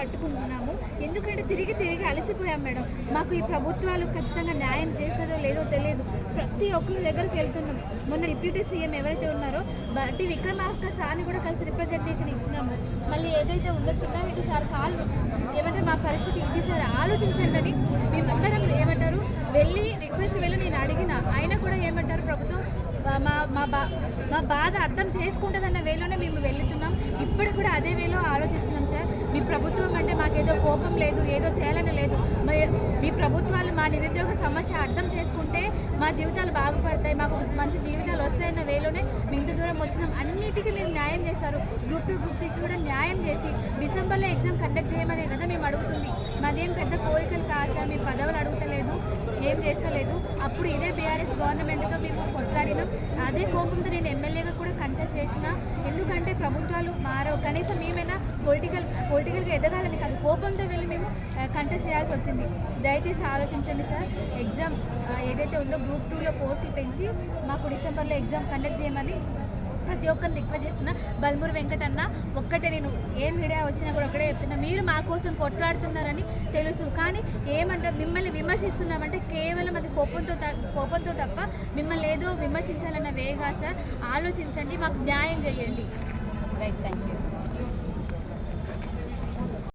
పట్టుకుంటున్నాము. ఎందుకంటే తిరిగి తిరిగి అలసిపోయాం మేడం. మాకు ఈ ప్రభుత్వాలు ఖచ్చితంగా న్యాయం చేస్తుందో లేదో తెలియదు. ప్రతి ఒక్కరి దగ్గరికి వెళ్తున్నాం. మొన్న డిప్యూటీ సీఎం ఎవరైతే ఉన్నారో బట్టి విక్రమార్క సార్ని కూడా కలిసి రిప్రజెంటేషన్ ఇచ్చినాము. మళ్ళీ ఏదైతే ఉందో చిన్నారెడ్డి సార్ కాళ్ళు ఏమంటారు మా పరిస్థితి ఇది సార్ ఆలోచించండి అని మేమందరం ఏమంటారు వెళ్ళి రిక్వెస్ట్ వెళ్ళి నేను అడిగిన అయినా కూడా ఏమంటారు ప్రభుత్వం మా బాధ అర్థం చేసుకుంటుందన్న వేలోనే మేము వెళ్తున్నాం. ఇప్పటికి కూడా అదే వేలో ఆలోచిస్తున్నాం సార్. మీ ప్రభుత్వం అంటే మాకేదో కోపం లేదు, ఏదో చేయాలని లేదు. మీ ప్రభుత్వాలు మా నిరుద్యోగ సమస్య అర్థం చేసుకుంటే మా జీవితాలు బాగుపడతాయి, మాకు మంచి జీవితాలు వస్తాయన్న వేలోనే మేము ఇంత దూరం వచ్చినాం. అన్నిటికీ మీరు న్యాయం చేస్తారు. గ్రూప్ 2 గ్రూప్ 3 కూడా న్యాయం చేసి డిసెంబర్లో ఎగ్జామ్ కండక్ట్ చేయమనే కదా మేము అడుగుతుంది. మాదేం పెద్ద కోరికలు కాదు సార్. మేము పదవులు అడుగుతలేదు, ఏం చేస్తలేదు. అప్పుడు ఇదే బీఆర్ఎస్ గవర్నమెంట్తో మేము కొట్లాడినాం. అదే కోపంతో నేను ఎమ్మెల్యేగా కూడా కంటెస్ట్ చేసిన. ఎందుకంటే ప్రభుత్వాలు మారవు, కనీసం మేమైనా పొలిటికల్గా ఎదగాలని కాదు, కోపంతో వెళ్ళి మేము కంటెస్ట్ చేయాల్సి వచ్చింది. దయచేసి ఆలోచించండి సార్. ఎగ్జామ్ ఏదైతే ఉందో గ్రూప్ 2లో పోస్టులు పెంచి మాకు డిసెంబర్లో ఎగ్జామ్ కండక్ట్ చేయమని ప్రతి ఒక్కరిని రిక్వెస్ట్ చేస్తున్నా. బల్మూరి వెంకటన్న ఒక్కటే, నేను ఏం మీడియా వచ్చినా కూడా ఒకటే చెప్తున్నా, మీరు మా కోసం కొట్లాడుతున్నారని తెలుసు, కానీ ఏమంటే మిమ్మల్ని విమర్శిస్తున్నామంటే కేవలం అది కోపంతో తప్ప మిమ్మల్ని ఏదో విమర్శించాలన్న వేగా సార్. ఆలోచించండి, మాకు న్యాయం చేయండి. Right, thank you.